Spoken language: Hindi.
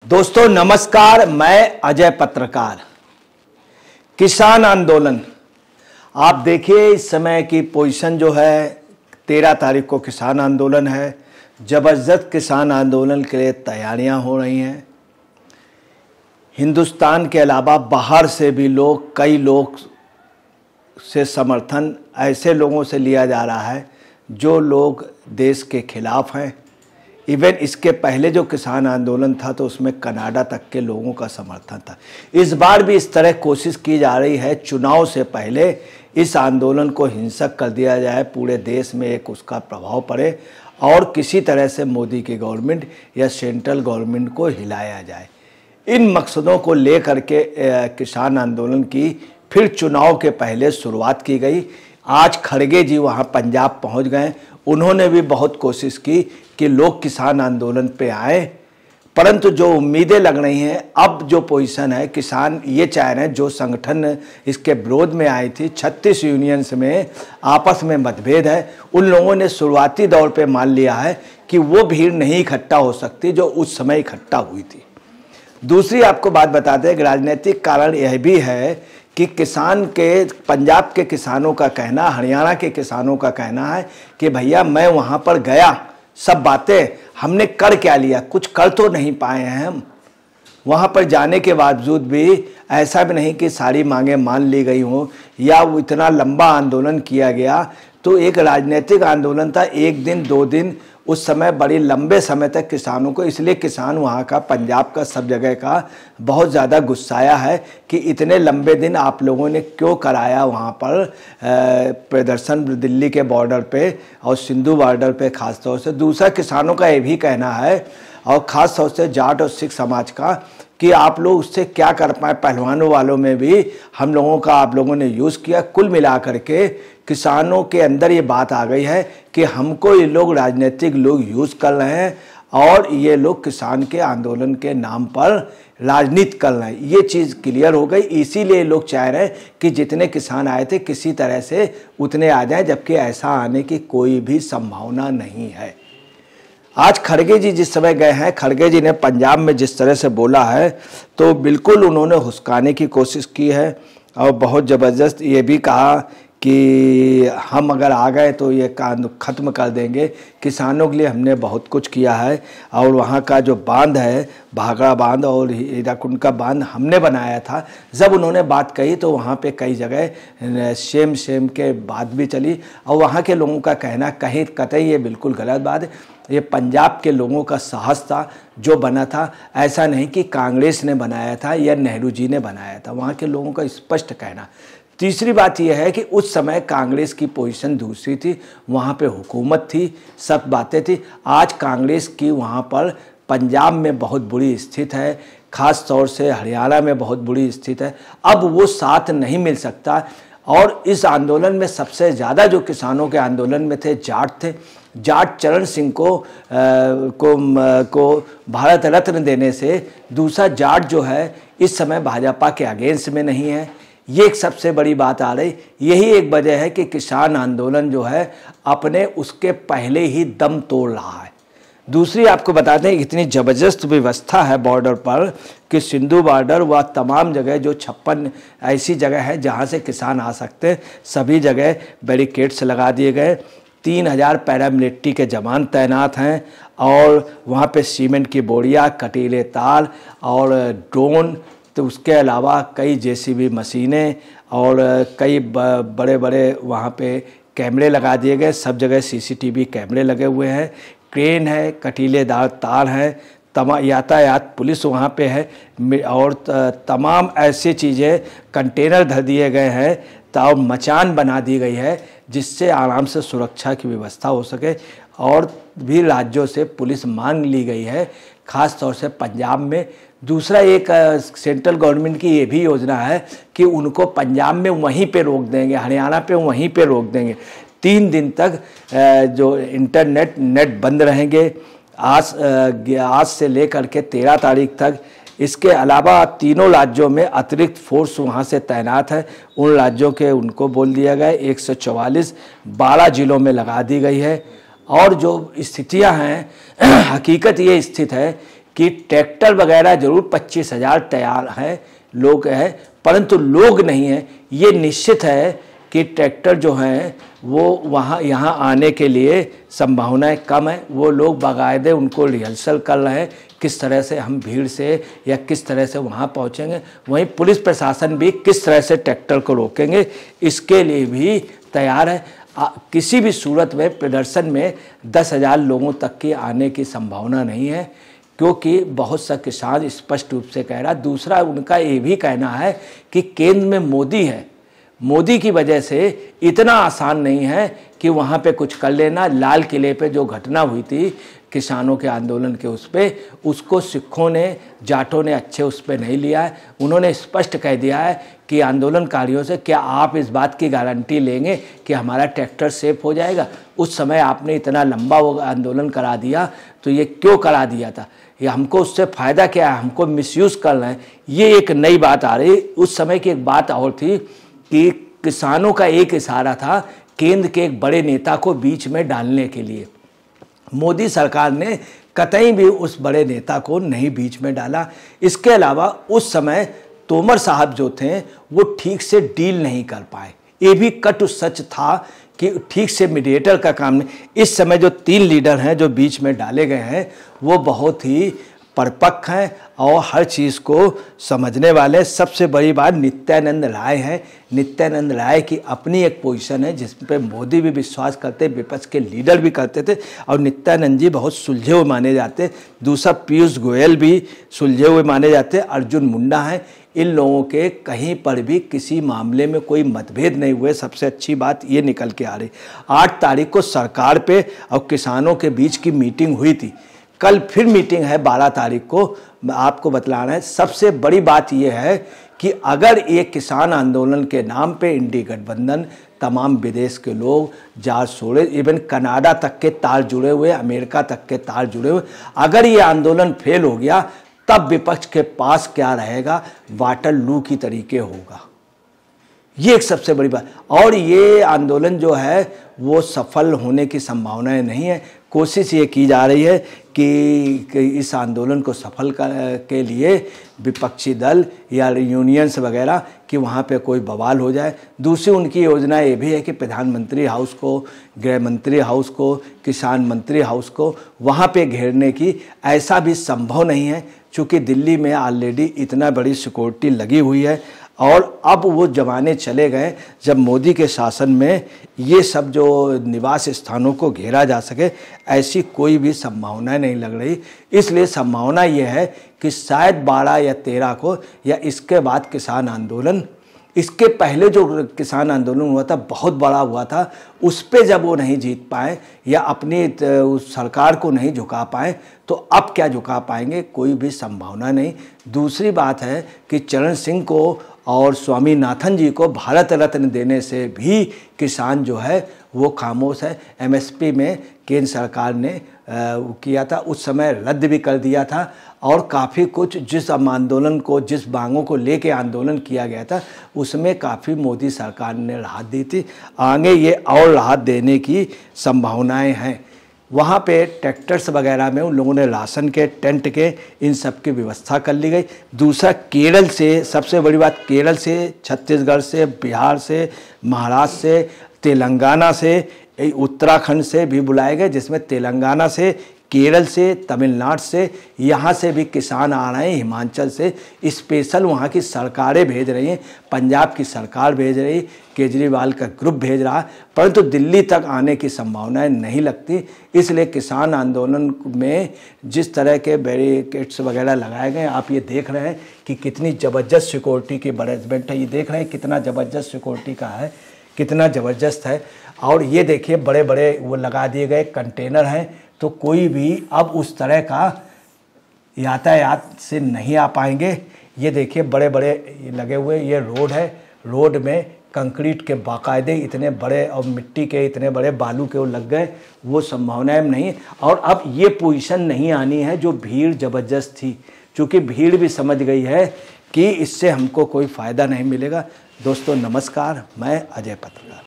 दोस्तों नमस्कार, मैं अजय पत्रकार। किसान आंदोलन, आप देखिए इस समय की पोजीशन जो है, 13 तारीख को किसान आंदोलन है। ज़बरदस्त किसान आंदोलन के लिए तैयारियां हो रही हैं। हिंदुस्तान के अलावा बाहर से भी लोग, कई लोग से समर्थन ऐसे लोगों से लिया जा रहा है जो लोग देश के खिलाफ हैं। इवन इसके पहले जो किसान आंदोलन था तो उसमें कनाडा तक के लोगों का समर्थन था। इस बार भी इस तरह कोशिश की जा रही है, चुनाव से पहले इस आंदोलन को हिंसक कर दिया जाए, पूरे देश में एक उसका प्रभाव पड़े और किसी तरह से मोदी की गवर्नमेंट या सेंट्रल गवर्नमेंट को हिलाया जाए। इन मकसदों को लेकर के किसान आंदोलन की फिर चुनाव के पहले शुरुआत की गई। आज खड़गे जी वहाँ पंजाब पहुँच गए। उन्होंने भी बहुत कोशिश की कि लोग किसान आंदोलन पे आए, परंतु जो उम्मीदें लग रही हैं, अब जो पोजीशन है, किसान ये चाह रहे हैं, जो संगठन इसके विरोध में आई थी, 36 यूनियंस में आपस में मतभेद है, उन लोगों ने शुरुआती दौर पे मान लिया है कि वो भीड़ नहीं इकट्ठा हो सकती जो उस समय इकट्ठा हुई थी। दूसरी आपको बात बताते हैं कि राजनीतिक कारण यह भी है कि किसान के, पंजाब के किसानों का कहना, हरियाणा के किसानों का कहना है कि भैया मैं वहाँ पर गया, सब बातें हमने कर क्या लिया, कुछ कर तो नहीं पाए हैं हम। वहाँ पर जाने के बावजूद भी ऐसा भी नहीं कि सारी मांगें मान ली गई हों या वो इतना लंबा आंदोलन किया गया। तो एक राजनीतिक आंदोलन था, एक दिन 2 दिन, उस समय बड़ी लंबे समय तक किसानों को, इसलिए किसान वहाँ का, पंजाब का, सब जगह का बहुत ज़्यादा गुस्साया है कि इतने लंबे दिन आप लोगों ने क्यों कराया वहाँ पर प्रदर्शन दिल्ली के बॉर्डर पे और सिंधु बॉर्डर पे ख़ास तौर से। दूसरा, किसानों का ये भी कहना है और ख़ास तौर से जाट और सिख समाज का कि आप लोग उससे क्या कर पाए। पहलवानों वालों में भी हम लोगों का आप लोगों ने यूज़ किया। कुल मिलाकर के किसानों के अंदर ये बात आ गई है कि हमको ये लोग, राजनीतिक लोग यूज़ कर रहे हैं और ये लोग किसान के आंदोलन के नाम पर राजनीति कर रहे हैं। ये चीज़ क्लियर हो गई। इसीलिए लोग चाह रहे हैं कि जितने किसान आए थे किसी तरह से उतने आ जाएं, जबकि ऐसा आने की कोई भी संभावना नहीं है। आज खड़गे जी जिस समय गए हैं, खड़गे जी ने पंजाब में जिस तरह से बोला है तो बिल्कुल उन्होंने हुस्काने की कोशिश की है और बहुत ज़बरदस्त ये भी कहा कि हम अगर आ गए तो ये काम ख़त्म कर देंगे। किसानों के लिए हमने बहुत कुछ किया है और वहाँ का जो बांध है, भाखड़ा बांध और हीराकुंड का बांध हमने बनाया था। जब उन्होंने बात कही तो वहाँ पे कई जगह सेम के बात भी चली और वहाँ के लोगों का कहना कहीं कतई ये बिल्कुल गलत बात है। ये पंजाब के लोगों का साहस था जो बना था, ऐसा नहीं कि कांग्रेस ने बनाया था या नेहरू जी ने बनाया था, वहाँ के लोगों का स्पष्ट कहना। तीसरी बात यह है कि उस समय कांग्रेस की पोजीशन दूसरी थी, वहाँ पे हुकूमत थी, सब बातें थी। आज कांग्रेस की वहाँ पर पंजाब में बहुत बुरी स्थिति है, ख़ास तौर से हरियाणा में बहुत बुरी स्थिति है। अब वो साथ नहीं मिल सकता और इस आंदोलन में सबसे ज़्यादा जो किसानों के आंदोलन में थे, जाट थे। जाट चरण सिंह को भारत रत्न देने से दूसरा, जाट जो है इस समय भाजपा के अगेंस्ट में नहीं है। ये एक सबसे बड़ी बात आ रही। यही एक वजह है कि किसान आंदोलन जो है अपने उसके पहले ही दम तोड़ रहा है। दूसरी आपको बताते हैं, इतनी ज़बरदस्त व्यवस्था है बॉर्डर पर कि सिंधु बॉर्डर व तमाम जगह जो 56 ऐसी जगह है जहाँ से किसान आ सकते हैं, सभी जगह बैरिकेड्स लगा दिए गए। 3000 पैरामिलिट्री के जवान तैनात हैं और वहाँ पे सीमेंट की बोरियाँ, कटीले तार और ड्रोन, तो उसके अलावा कई जेसीबी मशीनें और कई बड़े बड़े वहाँ पे कैमरे लगा दिए गए। सब जगह सीसीटीवी कैमरे लगे हुए हैं, क्रेन है, कटीलेदार तार है, यातायात पुलिस वहाँ पे है और तमाम ऐसी चीज़ें, कंटेनर धर दिए गए हैं, तो मचान बना दी गई है जिससे आराम से सुरक्षा की व्यवस्था हो सके। और भी राज्यों से पुलिस मांग ली गई है, ख़ास तौर से पंजाब में। दूसरा, एक सेंट्रल गवर्नमेंट की ये भी योजना है कि उनको पंजाब में वहीं पे रोक देंगे, हरियाणा पे वहीं पे रोक देंगे। 3 दिन तक जो नेट बंद रहेंगे आज से लेकर के 13 तारीख तक। इसके अलावा तीनों राज्यों में अतिरिक्त फोर्स वहाँ से तैनात है। उन राज्यों के उनको बोल दिया गया 144 12 जिलों में लगा दी गई है। और जो स्थितियाँ हैं, हकीकत ये स्थित है कि ट्रैक्टर वगैरह जरूर 25,000 तैयार हैं, लोग हैं, परंतु लोग नहीं हैं। ये निश्चित है कि ट्रैक्टर जो हैं वो वहाँ यहाँ आने के लिए संभावनाएं कम है। वो लोग बाकायदे उनको रिहर्सल कर रहे हैं किस तरह से हम भीड़ से या किस तरह से वहाँ पहुँचेंगे। वहीं पुलिस प्रशासन भी किस तरह से ट्रैक्टर को रोकेंगे इसके लिए भी तैयार है। किसी भी सूरत में प्रदर्शन में 10,000 लोगों तक की आने की संभावना नहीं है, क्योंकि बहुत सा किसान स्पष्ट रूप से कह रहा है। दूसरा उनका ये भी कहना है कि केंद्र में मोदी है, मोदी की वजह से इतना आसान नहीं है कि वहाँ पे कुछ कर लेना। लाल किले पे जो घटना हुई थी किसानों के आंदोलन के उसको सिखों ने, जाटों ने अच्छे उस पर नहीं लिया है। उन्होंने स्पष्ट कह दिया है कि आंदोलनकारियों से, क्या आप इस बात की गारंटी लेंगे कि हमारा ट्रैक्टर सेफ हो जाएगा? उस समय आपने इतना लंबा वो आंदोलन करा दिया, तो ये क्यों करा दिया था? ये हमको उससे फ़ायदा क्या है? हमको मिसयूज़ कर रहे हैं। ये एक नई बात आ रही। उस समय की एक बात और थी कि किसानों का एक इशारा था केंद्र के एक बड़े नेता को बीच में डालने के लिए। मोदी सरकार ने कतई भी उस बड़े नेता को नहीं बीच में डाला। इसके अलावा उस समय तोमर साहब जो थे वो ठीक से डील नहीं कर पाए। ये भी कटु सच था कि ठीक से मीडिएटर का काम नहीं। इस समय जो 3 लीडर हैं जो बीच में डाले गए हैं वो बहुत ही परिपक्व हैं और हर चीज़ को समझने वाले। सबसे बड़ी बात नित्यानंद राय हैं। नित्यानंद राय की अपनी एक पोजीशन है जिस पे मोदी भी विश्वास करते, विपक्ष के लीडर भी करते थे, और नित्यानंद जी बहुत सुलझे हुए माने जाते। दूसरा पीयूष गोयल भी सुलझे हुए माने जाते। अर्जुन मुंडा हैं। इन लोगों के कहीं पर भी किसी मामले में कोई मतभेद नहीं हुए। सबसे अच्छी बात ये निकल के आ रही। 8 तारीख को सरकार पे और किसानों के बीच की मीटिंग हुई थी। कल फिर मीटिंग है 12 तारीख को। आपको बतलाना है, सबसे बड़ी बात यह है कि अगर ये किसान आंदोलन के नाम पे इंडी गठबंधन, तमाम विदेश के लोग, जॉर्ज सोरोस, इवन कनाडा तक के तार जुड़े हुए, अमेरिका तक के तार जुड़े हुए, अगर ये आंदोलन फेल हो गया तब विपक्ष के पास क्या रहेगा? वाटरलू की तरीके होगा। ये एक सबसे बड़ी बात। और ये आंदोलन जो है वो सफल होने की संभावनाएं नहीं है। कोशिश ये की जा रही है कि इस आंदोलन को सफल के लिए विपक्षी दल या यूनियंस वगैरह कि वहाँ पे कोई बवाल हो जाए। दूसरी उनकी योजना ये भी है कि प्रधानमंत्री हाउस को, गृह मंत्री हाउस को, किसान मंत्री हाउस को वहाँ पे घेरने की। ऐसा भी संभव नहीं है चूँकि दिल्ली में ऑलरेडी इतना बड़ी सिक्योरिटी लगी हुई है। और अब वो ज़माने चले गए जब मोदी के शासन में ये सब जो निवास स्थानों को घेरा जा सके, ऐसी कोई भी संभावना नहीं लग रही। इसलिए संभावना ये है कि शायद 12 या 13 को या इसके बाद किसान आंदोलन, इसके पहले जो किसान आंदोलन हुआ था बहुत बड़ा हुआ था, उस पे जब वो नहीं जीत पाए या अपनी सरकार को नहीं झुका पाए तो अब क्या झुका पाएंगे? कोई भी संभावना नहीं। दूसरी बात है कि चरण सिंह को और स्वामीनाथन जी को भारत रत्न देने से भी किसान जो है वो खामोश है। एमएसपी में केंद्र सरकार ने किया था, उस समय रद्द भी कर दिया था। और काफ़ी कुछ जिस आंदोलन को, जिस मांगों को लेके आंदोलन किया गया था उसमें काफ़ी मोदी सरकार ने राहत दी थी। आगे ये और राहत देने की संभावनाएं हैं। वहाँ पे ट्रैक्टर्स वगैरह में उन लोगों ने राशन के, टेंट के, इन सब की व्यवस्था कर ली गई। दूसरा केरल से, सबसे बड़ी बात, केरल से, छत्तीसगढ़ से, बिहार से, महाराष्ट्र से, तेलंगाना से, उत्तराखंड से भी बुलाए गए, जिसमें तेलंगाना से, केरल से, तमिलनाडु से, यहाँ से भी किसान आ रहे हैं, हिमाचल से स्पेशल वहाँ की सरकारें भेज रही हैं। पंजाब की सरकार भेज रही, केजरीवाल का ग्रुप भेज रहा है, परंतु दिल्ली तक आने की संभावनाएं नहीं लगती। इसलिए किसान आंदोलन में जिस तरह के बैरिकेड्स वगैरह लगाए गए, आप ये देख रहे हैं कि कितनी ज़बरदस्त सिक्योरिटी की अरेंजमेंट है। ये देख रहे हैं कितना ज़बरदस्त सिक्योरिटी का है, कितना ज़बरदस्त है। और ये देखिए बड़े बड़े वो लगा दिए गए कंटेनर हैं, तो कोई भी अब उस तरह का यातायात से नहीं आ पाएंगे। ये देखिए बड़े बड़े लगे हुए, ये रोड है, रोड में कंक्रीट के बाकायदे इतने बड़े और मिट्टी के इतने बड़े बालू के वो लग गए, वो संभावनाएं नहीं। और अब ये पोजीशन नहीं आनी है जो भीड़ ज़बरदस्त थी, क्योंकि भीड़ भी समझ गई है कि इससे हमको कोई फ़ायदा नहीं मिलेगा। दोस्तों नमस्कार, मैं अजय पत्रकार।